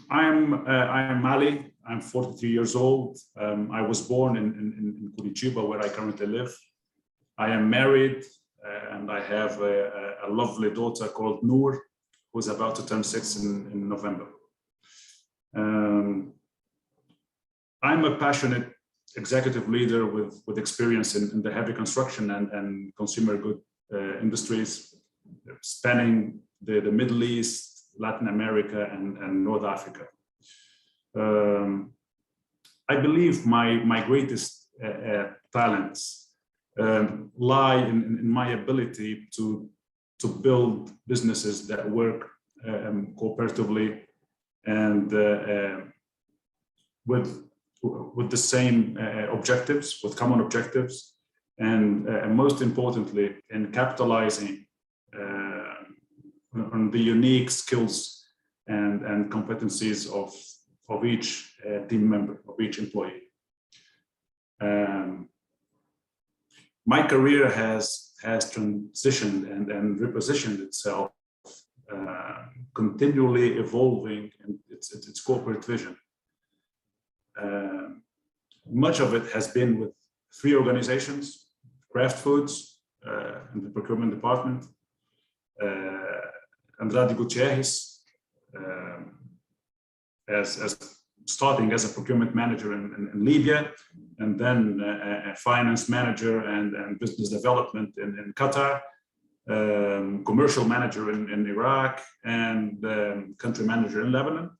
I'm Ali. I'm 43 years old. I was born in Curitiba, where I currently live. I am married, and I have a lovely daughter called Noor, who's about to turn 6 in November. I'm a passionate executive leader with experience in the heavy construction and consumer good industries, spanning the Middle East, Latin America, and North Africa. I believe my greatest talents lie in my ability to build businesses that work cooperatively and with the same objectives, with common objectives, and most importantly, in capitalizing on the unique skills and competencies of each team member, of each employee. My career has transitioned and repositioned itself, continually evolving in its corporate vision. Much of it has been with 3 organizations: Kraft Foods in the procurement department, Andrade Gutierrez as starting as a procurement manager in Libya, and then a finance manager and business development in Qatar, commercial manager in Iraq, and country manager in Lebanon.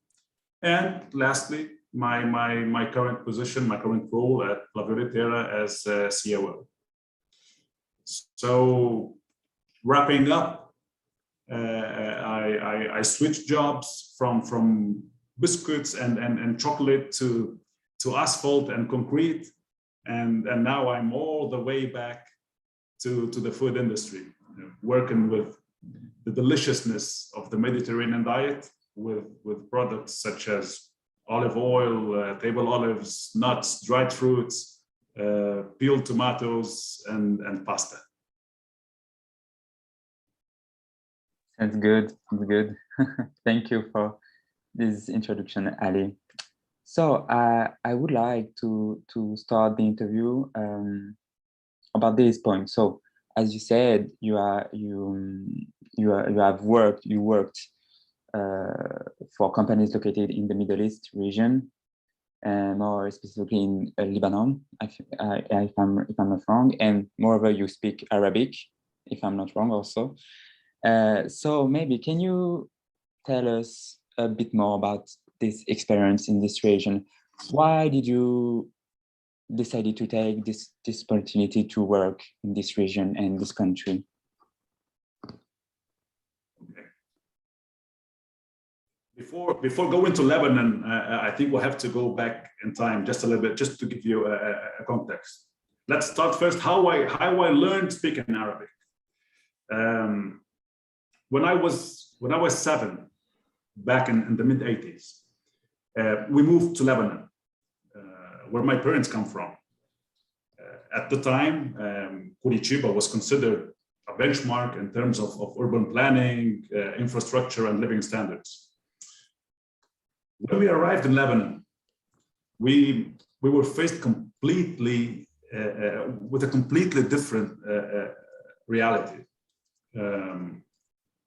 And lastly, my current position, my current role at Violetera as COO. So wrapping up, I switched jobs from biscuits and chocolate to asphalt and concrete, and now I'm all the way back to the food industry, working with the deliciousness of the Mediterranean diet with products such as olive oil, table olives, nuts, dried fruits, peeled tomatoes, and pasta. That's good. That's good. Thank you for this introduction, Ali. So I would like to start the interview about this point. So as you said, you worked for companies located in the Middle East region, and more specifically in Lebanon, if I'm not wrong, and moreover you speak Arabic, if I'm not wrong also. So maybe can you tell us a bit more about this experience in this region? Why did you decide to take this opportunity to work in this region and this country? Before going to Lebanon, I think we'll have to go back in time just a little bit, just to give you a context. Let's start first how I learned speaking Arabic. When I was 7, back in the mid-80s, we moved to Lebanon, where my parents come from. At the time, Curitiba was considered a benchmark in terms of urban planning, infrastructure, and living standards. When we arrived in Lebanon, we were faced completely with a completely different reality.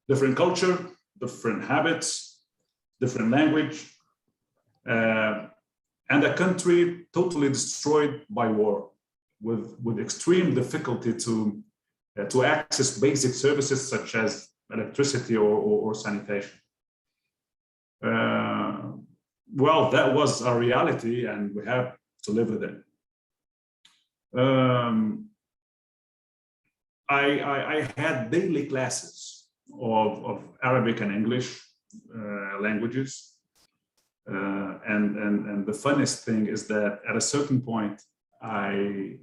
Different culture, different habits, different language, and a country totally destroyed by war, with extreme difficulty to access basic services such as electricity or sanitation. Well, that was our reality, and we have to live with it. I had daily classes of Arabic and English languages, and the funniest thing is that at a certain point, I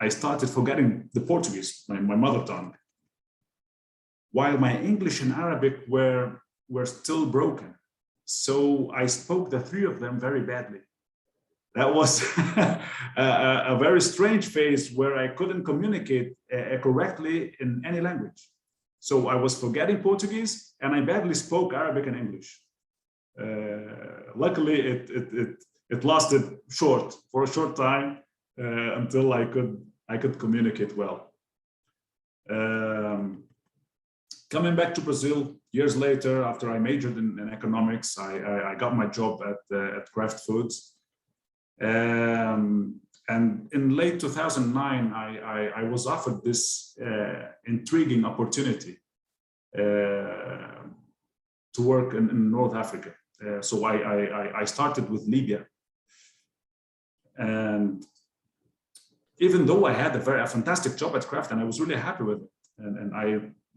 started forgetting the Portuguese, my mother tongue, while my English and Arabic were still broken. So I spoke the 3 of them very badly. That was a very strange phase where I couldn't communicate correctly in any language. So I was forgetting Portuguese, and I badly spoke Arabic and English. Luckily, it lasted for a short time until I could communicate well. Coming back to Brazil years later, after I majored in economics, I got my job at Kraft Foods. And in late 2009, I was offered this intriguing opportunity to work in North Africa. So I started with Libya. And even though I had a fantastic job at Kraft and I was really happy with it, and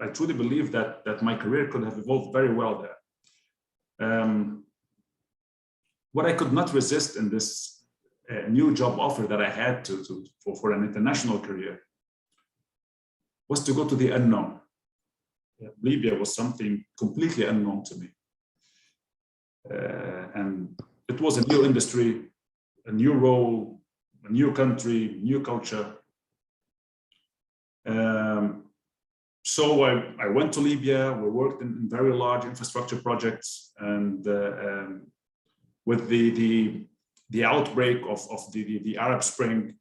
I truly believe that my career could have evolved very well there. What I could not resist in this new job offer that I had for an international career was to go to the unknown. Libya was something completely unknown to me. And it was a new industry, a new role, a new country, new culture. So I went to Libya. We worked in very large infrastructure projects, and with the outbreak of the Arab Spring,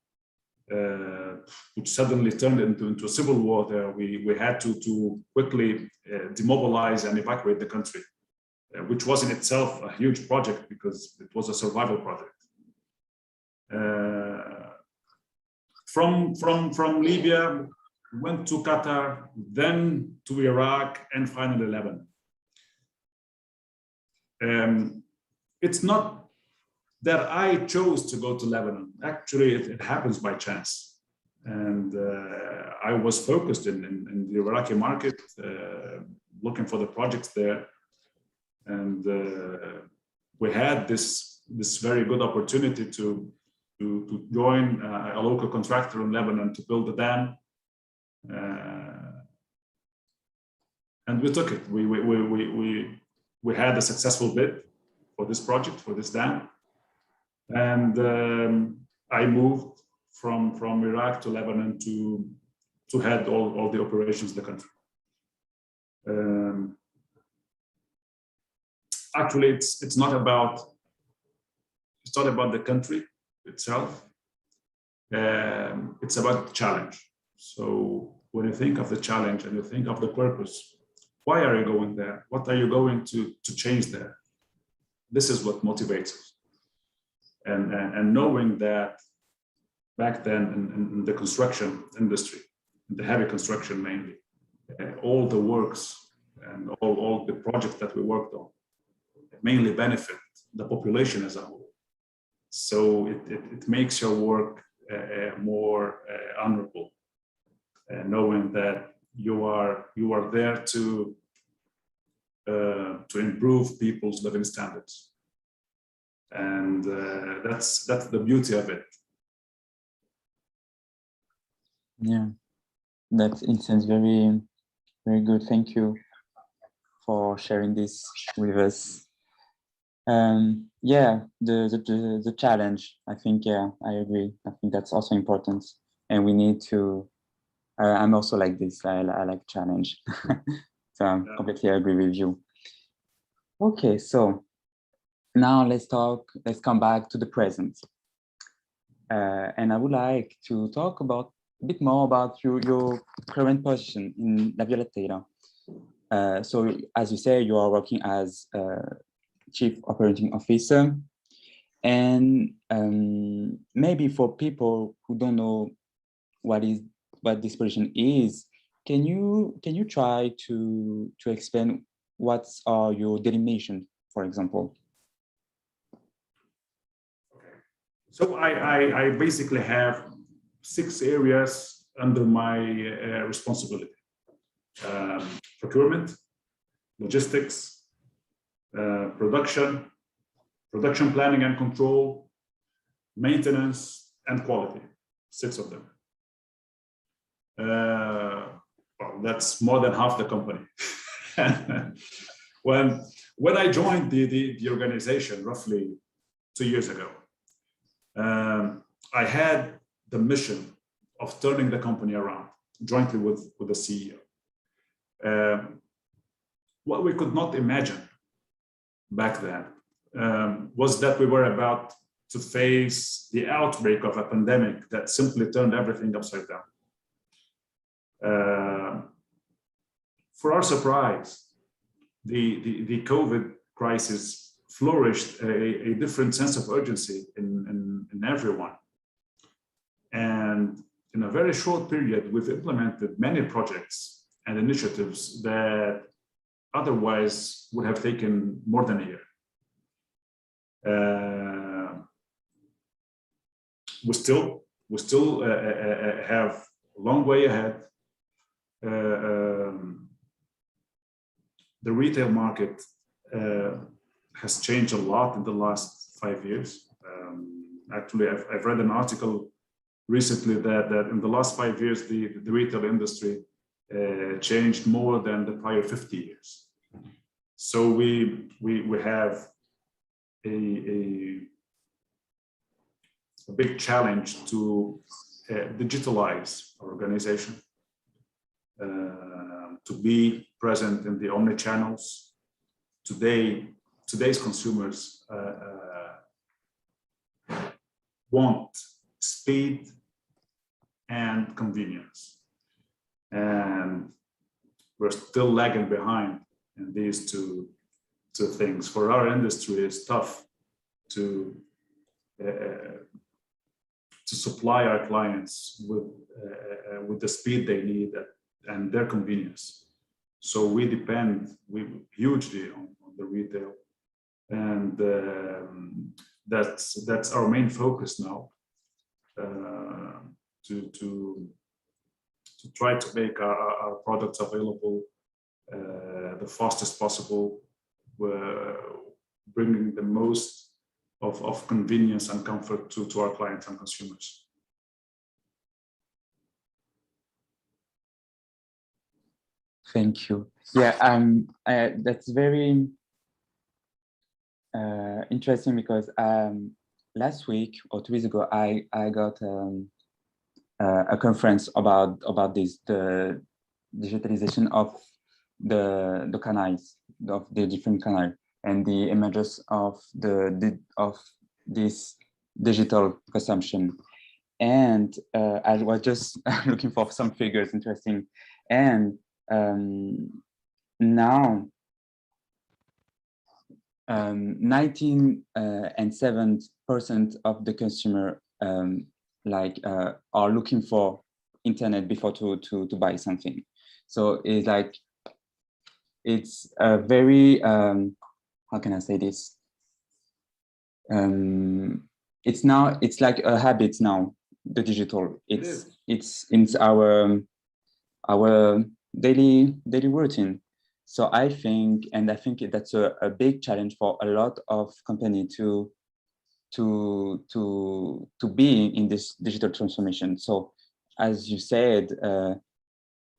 which suddenly turned into a civil war there, we had to quickly demobilize and evacuate the country, which was in itself a huge project because it was a survival project. From Libya, went to Qatar, then to Iraq, and finally Lebanon. It's not that I chose to go to Lebanon. Actually, it happens by chance. And I was focused in the Iraqi market, looking for the projects there. And we had this very good opportunity to join a local contractor in Lebanon to build a dam. And we took it. We had a successful bid for this project, for this dam. And I moved from Iraq to Lebanon to head all the operations in the country. Actually, it's not about the country itself. It's about the challenge. So when you think of the challenge and you think of the purpose, why are you going there? What are you going to change there? This is what motivates us. And knowing that back then in the construction industry, in the heavy construction mainly, all the works and all the projects that we worked on mainly benefit the population as a whole. So it makes your work more honorable, knowing that you are there to improve people's living standards. And that's the beauty of it. Yeah, that instance very, very good. Thank you for sharing this with us. Yeah, the challenge. I think, yeah, I agree. I think that's also important, and we need to. I'm also like this. I like challenge, so I completely agree with you. Okay, so now let's come back to the present. And I would like to talk a bit more about your current position in La Violetera. So as you say, you are working as Chief Operating Officer. And maybe for people who don't know what this position is, can you try to explain what are your daily missions, for example? So I basically have 6 areas under my responsibility: procurement, logistics, production planning and control, maintenance, and quality. 6 of them. Well, that's more than half the company. When I joined the organization roughly 2 years ago, I had the mission of turning the company around jointly with the CEO. What we could not imagine back then was that we were about to face the outbreak of a pandemic that simply turned everything upside down. For our surprise, the COVID crisis flourished a different sense of urgency in everyone. And in a very short period, we've implemented many projects and initiatives that otherwise would have taken more than a year. We still have a long way ahead. The retail market has changed a lot in the last 5 years. Actually, I've read an article recently that in the last 5 years, the retail industry changed more than the prior 50 years. So we have a big challenge to digitalize our organization, to be present in the omni-channels. Today's consumers want speed and convenience, and we're still lagging behind in these two things. For our industry, it's tough to supply our clients with the speed they need and their convenience. So we depend hugely on the retail, and that's our main focus now. To try to make our products available the fastest possible, bringing the most of convenience and comfort to our clients and consumers. Thank you. Yeah, that's very interesting, because last week or 2 weeks ago, I got a conference about this, the digitalization of the canals, of the different canals, and the emergence of this digital consumption. And I was just looking for some figures, interesting, and now 19.7% of the consumer are looking for internet before to buy something. So it's like, it's a very how can I say this? It's like a habit now, the digital. It's our daily routine. So I think that's a big challenge for a lot of companies to be in this digital transformation. So as you said,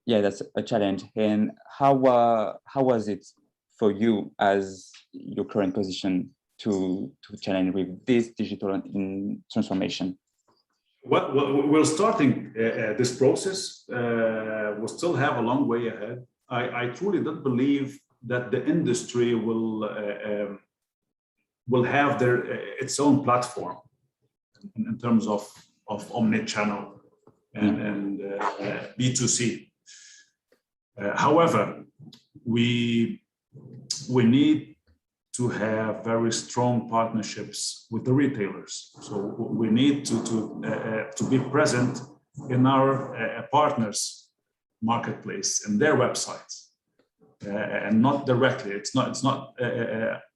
yeah, that's a challenge. And how was it for you as your current position to challenge with this digital transformation? Well, we're starting this process. We'll still have a long way ahead. I truly don't believe that the industry will have its own platform in terms of omni-channel and B2C. However, we need to have very strong partnerships with the retailers. So we need to be present in our partners' marketplace and their websites, and not directly. It's not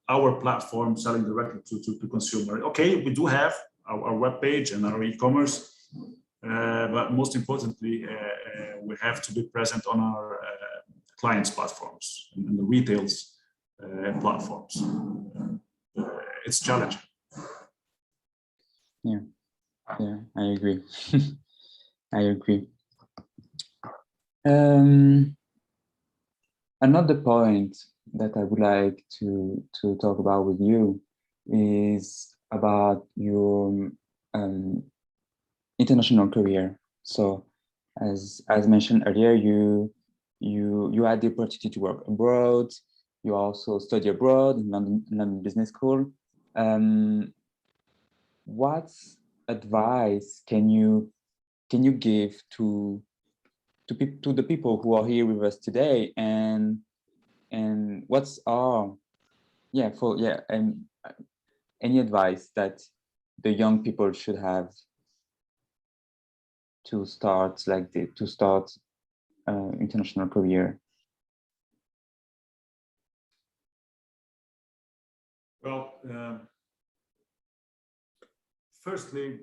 our platform selling directly to consumer. Okay, we do have our webpage and our e-commerce, but most importantly, we have to be present on our clients' platforms and the retail's platforms. It's challenging. Yeah, I agree. I agree. Another point that I would like to talk about with you is about your international career. So, as mentioned earlier, you had the opportunity to work abroad, you also study abroad in London Business School. What advice can you give to the people who are here with us today, and what's our any advice that the young people should have to start international career? Well, firstly,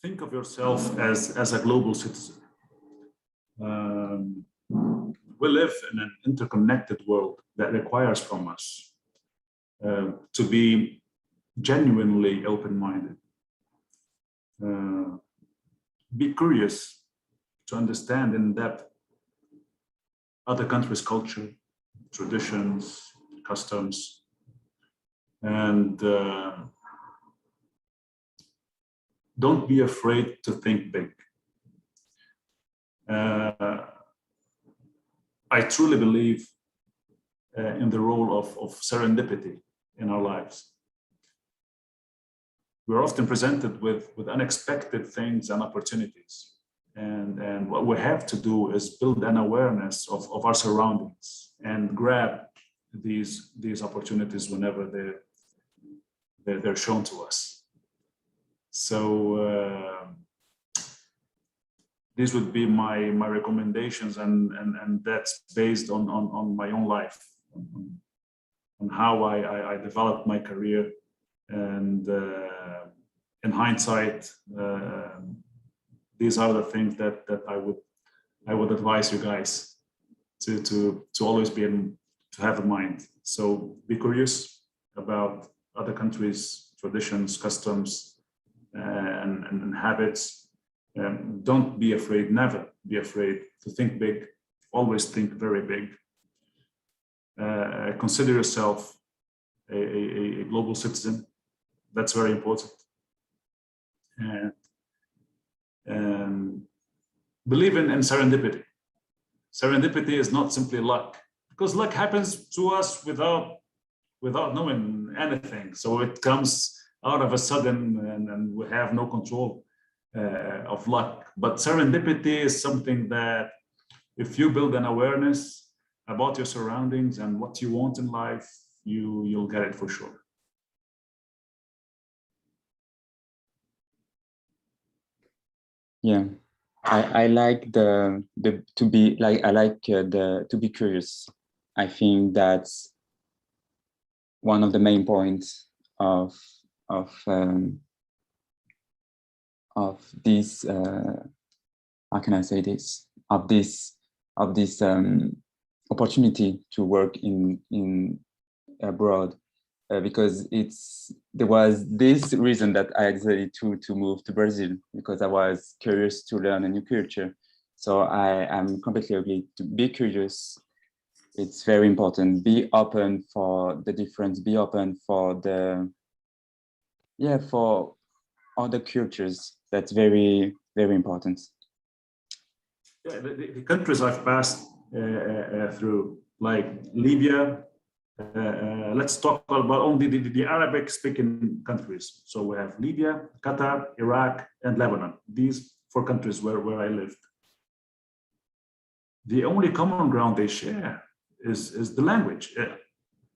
think of yourself as a global citizen. We live in an interconnected world that requires from us to be genuinely open-minded. Be curious to understand in depth other countries' culture, traditions, customs, and don't be afraid to think big. I truly believe in the role of serendipity in our lives. We're often presented with unexpected things and opportunities. And what we have to do is build an awareness of our surroundings and grab these opportunities whenever they're shown to us. So these would be my recommendations, and that's based on my own life, on how I developed my career. And in hindsight, these are the things that I would advise you guys to always to have in mind. So be curious about other countries' traditions, customs, and habits. Don't be afraid, never be afraid to think big. Always think very big. Consider yourself a global citizen. That's very important. And believe in serendipity. Serendipity is not simply luck, because luck happens to us without knowing anything. So it comes out of a sudden, and we have no control of luck. But serendipity is something that, if you build an awareness about your surroundings and what you want in life, you'll get it for sure. Yeah, I like to be curious. I think that's one of the main points of this. How can I say this? Of this opportunity to work in abroad. Because there was this reason that I decided to move to Brazil, because I was curious to learn a new culture. So I am completely agree to be curious. It's very important. Be open for the difference. Be open for for other cultures. That's very, very important. Yeah, the countries I've passed through, like Libya. Let's talk about only the Arabic-speaking countries. So we have Libya, Qatar, Iraq, and Lebanon. These 4 countries where I lived. The only common ground they share is the language.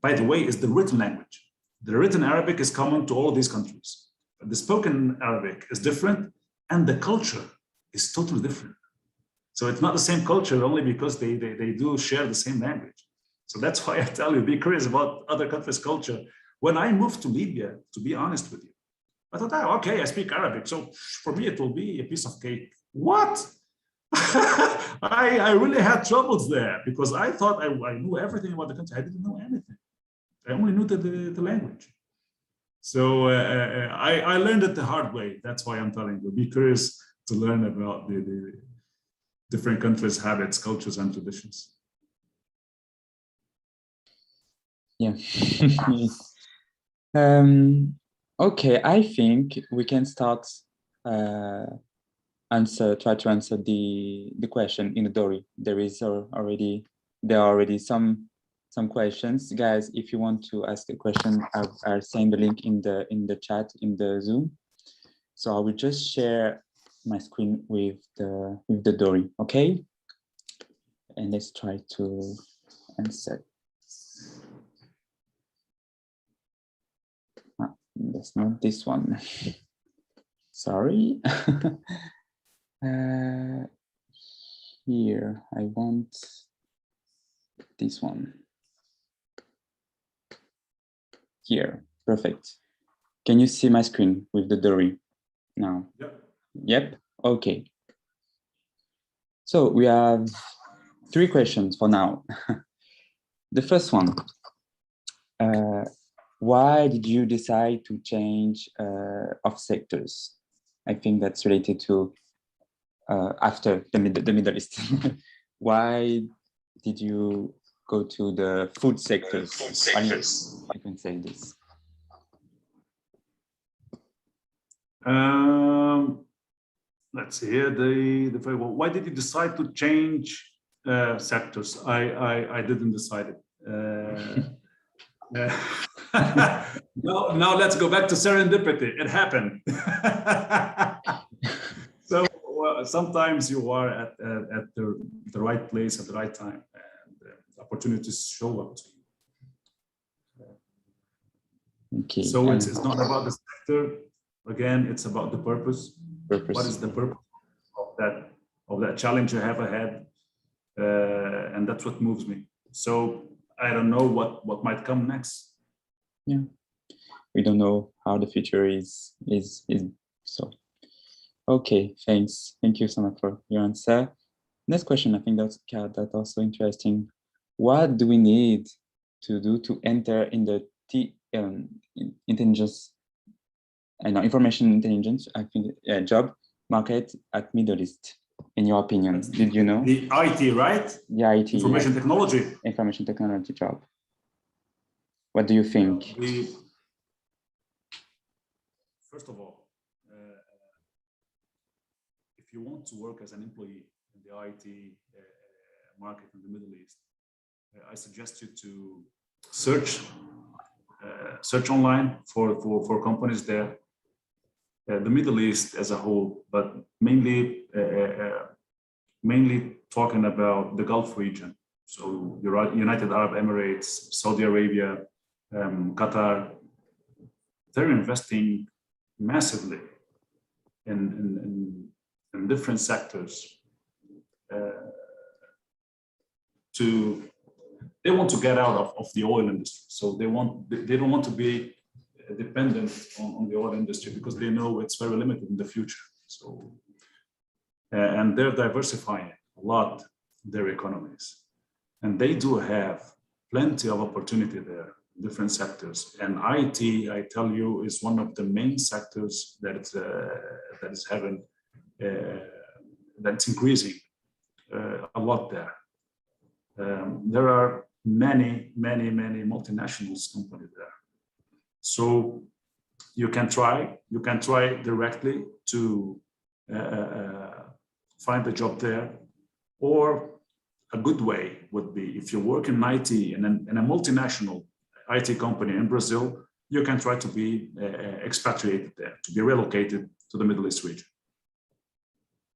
By the way, is the written language. The written Arabic is common to all of these countries. The spoken Arabic is different, and the culture is totally different. So it's not the same culture only because they do share the same language. So that's why I tell you, be curious about other countries' culture. When I moved to Libya, to be honest with you, I thought, okay, I speak Arabic, so for me it will be a piece of cake. What? I really had troubles there, because I thought I knew everything about the country. I didn't know anything. I only knew the language. So I learned it the hard way. That's why I'm telling you, be curious to learn about the different countries' habits, cultures, and traditions. Yeah. Okay, I think we can start try to answer the question in the dory. There is already there are already some questions. Guys, if you want to ask a question, I'll send the link in the chat in the Zoom. So I will just share my screen with the Dory, okay? And let's try to answer. That's not this one. Sorry. Here, I want this one. Here, perfect. Can you see my screen with the Dory now? Yep. Yep, okay. So we have 3 questions for now. The first one, why did you decide to change of sectors? I think that's related to after the Middle East. Why did you go to the food sectors? I can say this. Let's see here. Why did you decide to change sectors? I didn't decide it. Now let's go back to serendipity. It happened. So sometimes you are at the right place at the right time, and opportunities show up to you. Okay. So it's not about the sector. Again, it's about the purpose. What is the purpose of that challenge you have ahead? And that's what moves me. So I don't know what might come next. Yeah, we don't know how the future is so. Okay, thanks. Thank you so much for your answer. Next question, I think that's also interesting. What do we need to do to enter in the intelligence and information intelligence, I think, job market at Middle East? In your opinion, did you know? The IT, right? The IT. Information technology. Information technology job. What do you think? First of all, if you want to work as an employee in the IT market in the Middle East, I suggest you to search online for companies there. The Middle East as a whole, but mainly talking about the Gulf region. So United Arab Emirates, Saudi Arabia, Qatar, they're investing massively in different sectors. They want to get out of the oil industry. So they don't want to be dependent on the oil industry because they know it's very limited in the future. So, and they're diversifying a lot their economies, and they do have plenty of opportunity there, different sectors. And IT, I tell you, is one of the main sectors that is having that's increasing a lot there. There are many multinationals companies there. So you can try directly to find a job there, or a good way would be if you work in IT in a multinational IT company in Brazil, you can try to be expatriated there, to be relocated to the Middle East region.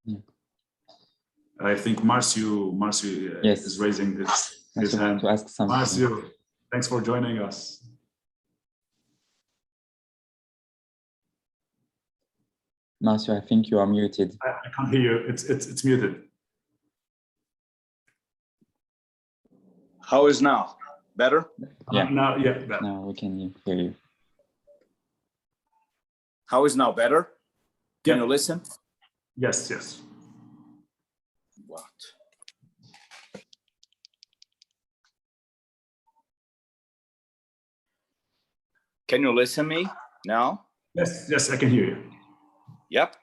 Yeah. I think Marcio yes. is raising his hand. To ask something. Marcio, thanks for joining us. Marcio, I think you are muted. I can't hear you. It's muted. How is now? Better? Yeah. Now, yeah. Better. Now we can hear you. How is now? Better? Can Yeah. you listen? Yes. What? Can you listen me now? Yes, I can hear you. Yep.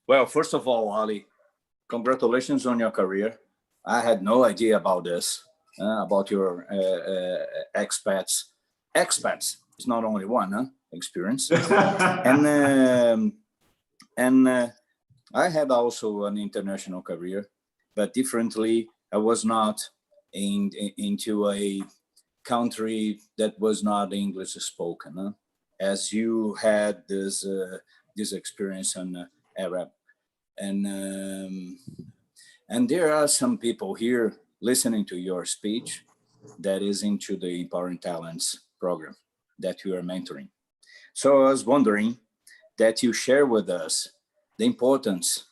Well, first of all, Ali, congratulations on your career. I had no idea about this, about your expats. Expats is not only one experience. And I had also an international career, but differently. I was not into a country that was not English spoken, huh? As you had this experience in Arab, and there are some people here listening to your speech that is into the Empowering Talents program that you are mentoring. So I was wondering that you share with us the importance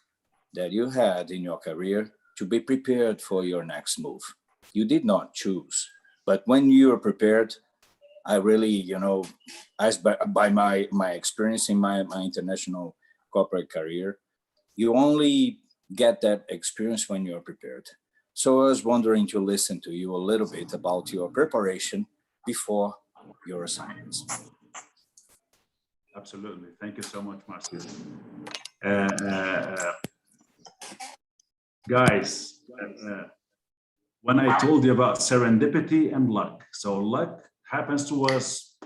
that you had in your career to be prepared for your next move. You did not choose, but when you are prepared, I really, as by my experience in my international corporate career, you only get that experience when you're prepared. So I was wondering to listen to you a little bit about your preparation before your assignments. Absolutely. Thank you so much, Marcio. Guys, when I told you about serendipity and luck, so luck happens to us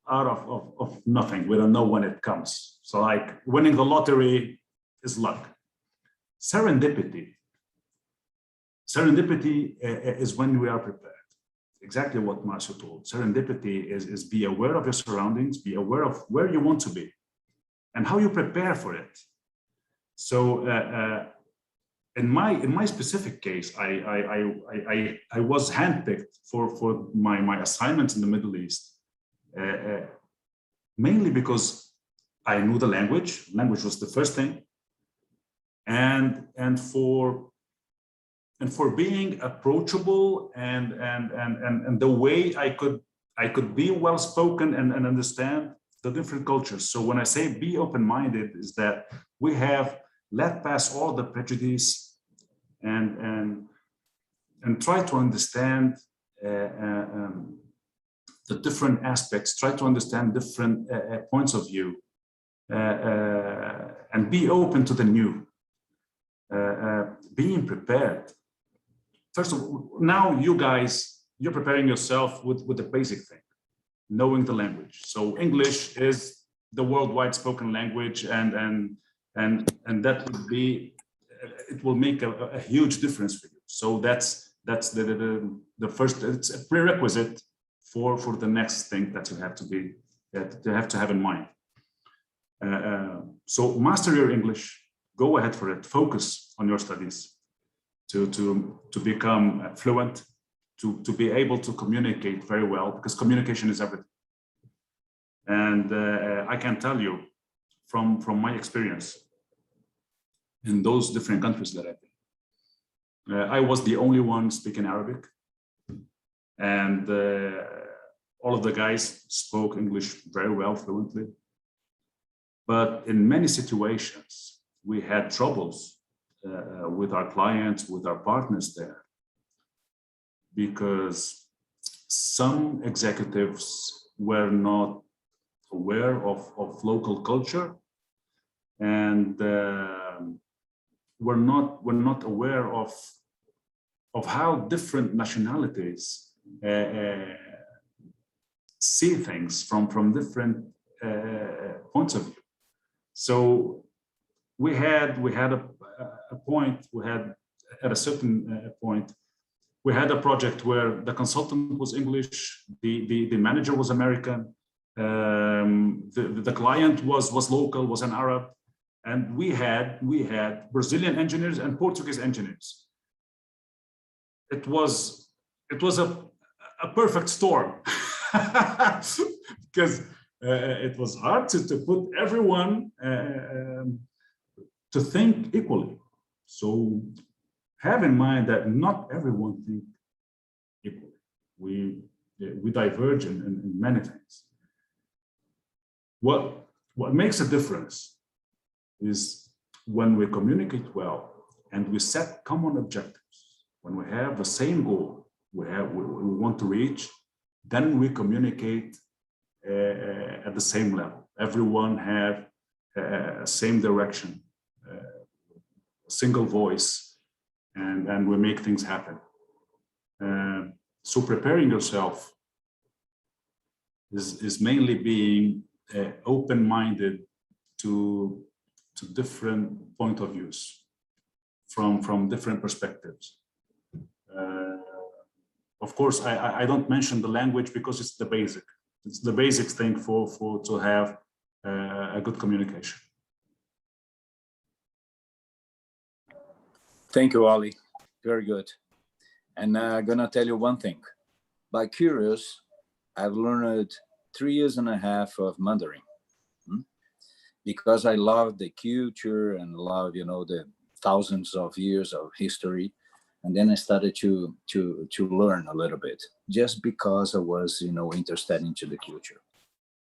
out of nothing. We don't know when it comes. So like winning the lottery is luck. Serendipity is when we are prepared. Exactly what Marcio told. Serendipity is be aware of your surroundings, be aware of where you want to be and how you prepare for it. So in my specific case, I was handpicked for my assignments in the Middle East, mainly because I knew the language. Language was the first thing, and for being approachable and the way I could be well spoken and understand the different cultures. So when I say be open-minded, is that we have let pass all the prejudice and try to understand the different aspects, try to understand different points of view, and be open to the new. Being prepared. First of all, now you guys, you're preparing yourself with the basic thing, knowing the language. So English is the worldwide spoken language, and that would be, it will make a huge difference for you. So that's the first, it's a prerequisite for the next thing that you have to have in mind. So master your English, go ahead for it, focus on your studies to become fluent, to be able to communicate very well, because communication is everything. And I can tell you from my experience in those different countries that I've been, I was the only one speaking Arabic, and all of the guys spoke English very well, fluently. But in many situations, we had troubles with our clients, with our partners there, because some executives were not aware of local culture, and were not aware of how different nationalities see things from different points of view. So we had a point, at a certain point, we had a project where the consultant was English, the manager was American, the client was local, was an Arab, and we had Brazilian engineers and Portuguese engineers. It was a perfect storm, because it was hard to put everyone to think equally. So have in mind that not everyone thinks equally. We diverge in many things. What makes a difference is when we communicate well and we set common objectives. When we have the same goal we want to reach, then we communicate at the same level. Everyone have same direction, single voice, and we make things happen. So preparing yourself is mainly being open-minded to different point of views. from different perspectives. Of course, I don't mention the language because it's the basic. It's the basic thing for to have a good communication. Thank you, Ali. Very good. And I'm gonna tell you one thing. By curious, I've learned 3.5 years of Mandarin because I love the culture and love, the thousands of years of history. And then I started to learn a little bit just because I was, interested into the culture.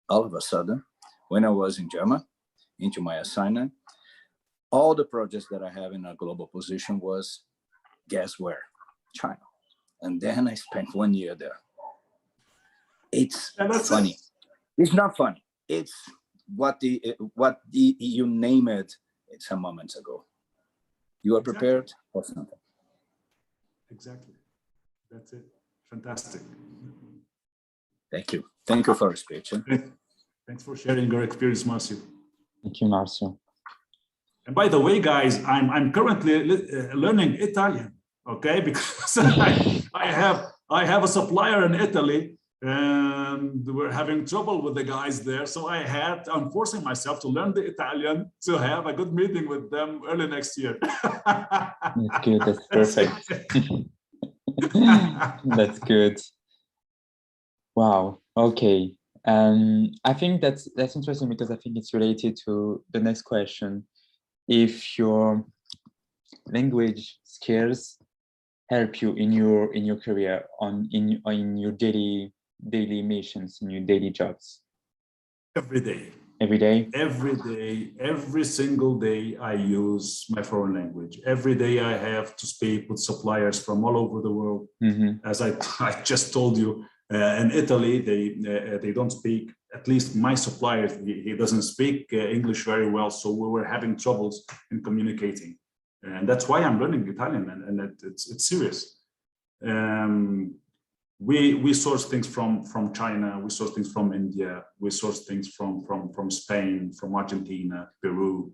All of a sudden, when I was in Germany, into my assignment, all the projects that I have in a global position was, guess where? China. And then I spent 1 year there. It's funny. It's not funny. It's what you name it some moments ago. You are prepared for something. Exactly. That's it. Fantastic. Thank you. Thank you for your speech. Thanks for sharing your experience, Marcio. Thank you, Marcio. And by the way, guys, I'm currently learning Italian. Okay, because I have a supplier in Italy, and we're having trouble with the guys there. So I'm forcing myself to learn the Italian to have a good meeting with them early next year. That's good. That's perfect. That's good. Wow. Okay. I think that's interesting because I think it's related to the next question. If your language skills help you in your career, in your daily missions, in your daily jobs? Every day. Every day? Every day, every single day, I use my foreign language. Every day I have to speak with suppliers from all over the world. Mm-hmm. As I just told you, in Italy, they don't speak, at least my supplier, he doesn't speak English very well. So we were having troubles in communicating. And that's why I'm learning Italian, and it's serious. We source things from China, we source things from India, we source things from Spain, from Argentina, Peru,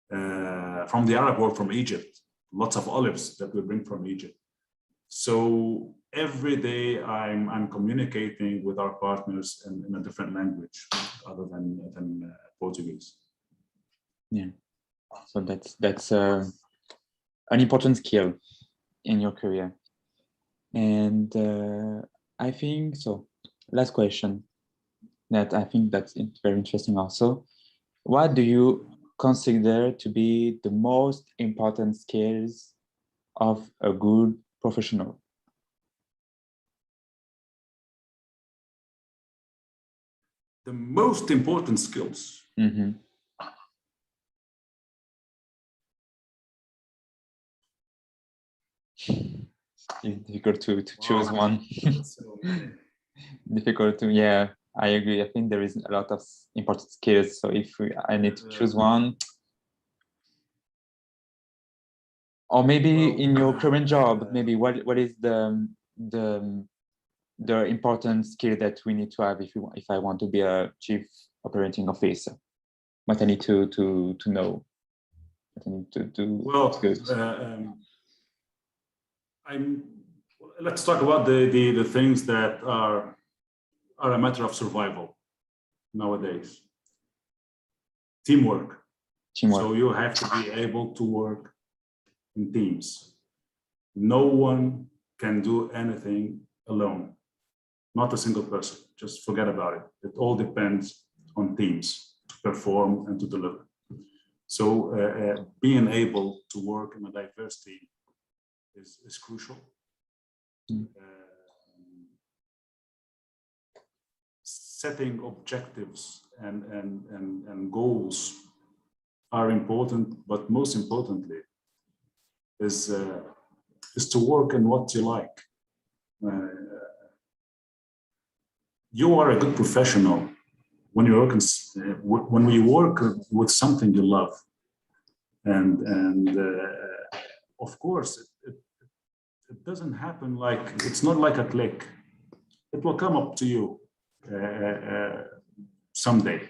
from the Arab world, from Egypt, lots of olives that we bring from Egypt. So every day I'm communicating with our partners in a different language other than Portuguese. Yeah, so that's an important skill in your career. And I think so. Last question that I think that's very interesting also. What do you consider to be the most important skills of a good professional? The most important skills. Mm-hmm. It's difficult to choose one. Difficult to, yeah, I agree. I think there is a lot of important skills. So if I need to choose one, or maybe in your current job, maybe what is the important skill that we need to have if I want to be a chief operating officer? What I need to know. What I need to do. Well, let's talk about the things that are a matter of survival nowadays. Teamwork. So you have to be able to work in teams. No one can do anything alone. Not a single person. Just forget about it. It all depends on teams to perform and to deliver. So being able to work in a diverse team is crucial. Setting objectives and goals are important, but most importantly is to work in what you like. You are a good professional when you work with something you love, and of course it doesn't happen it's not like a click. It will come up to you someday.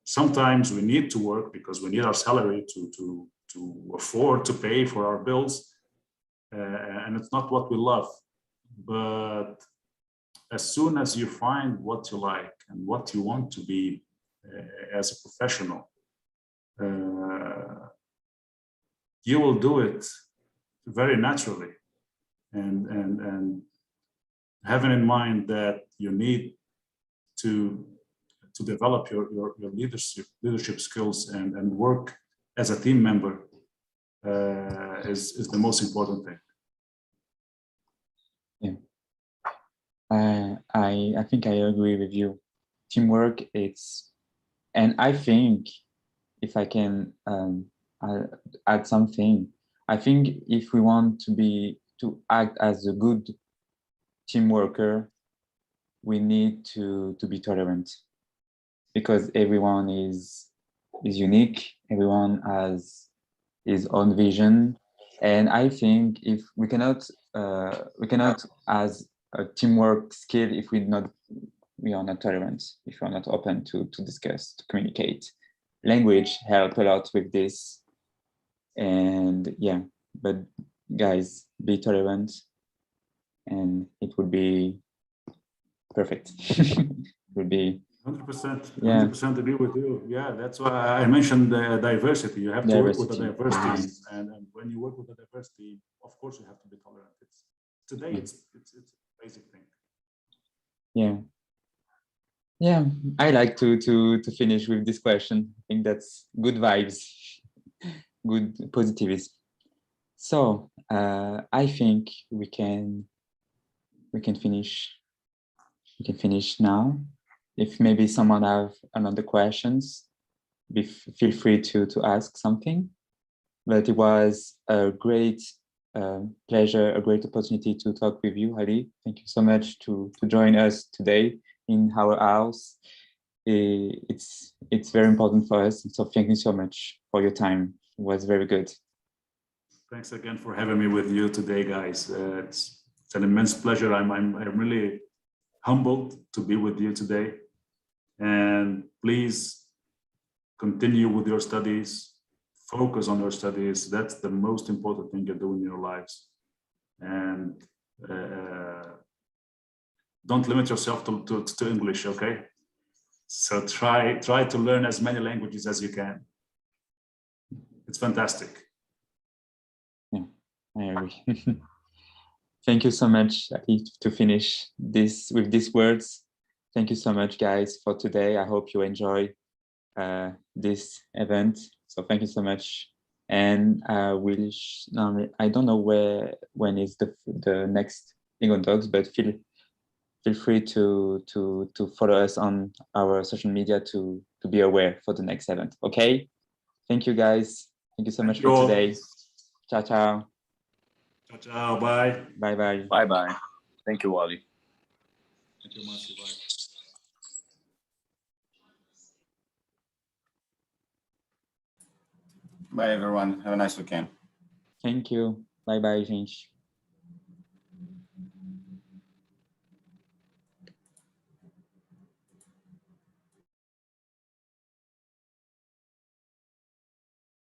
Sometimes we need to work because we need our salary to afford to pay for our bills, and it's not what we love. But as soon as you find what you like and what you want to be as a professional, you will do it very naturally, and having in mind that you need to develop your leadership skills and work as a team member is the most important thing. Yeah, I think I agree with you. Teamwork, and I think if I can add something, I think if we want to act as a good team worker, we need to be tolerant, because everyone is unique. Everyone has his own vision, and I think if we cannot as a teamwork skill if we are not tolerant, if we are not open to discuss, to communicate. Language help a lot with this, and yeah. But guys, be tolerant, and it would be perfect. It would be 100%. Yeah. 100% agree with you. Yeah, that's why I mentioned the diversity. You have to work with a diverse team, and when you work with a diverse team, of course you have to be tolerant. It's a basic thing. Yeah. Yeah, I like to finish with this question. I think that's good vibes, good positivism. So I think we can finish. We can finish now. If maybe someone have another questions, feel free to ask something. But it was a great pleasure, a great opportunity to talk with you, Ali. Thank you so much to join us today in our house. It's very important for us. So thank you so much for your time. It was very good. Thanks again for having me with you today, guys. It's an immense pleasure. I'm really humbled to be with you today. And please continue with your studies. Focus on your studies. That's the most important thing you do in your lives. And don't limit yourself to English, okay? So try to learn as many languages as you can. It's fantastic. Yeah, I agree. Thank you so much, Ali, to finish this with these words. Thank you so much, guys, for today. I hope you enjoy this event. So thank you so much. And I don't know when is the next Lingotalks, but feel free to follow us on our social media to be aware for the next event. Okay. Thank you, guys. Thank you so much for today. Ciao, ciao. Ciao, ciao. Bye. Bye, bye. Bye, bye. Thank you, Ali. Thank you, Marcio. Bye. Bye, everyone. Have a nice weekend. Thank you. Bye, bye, gente.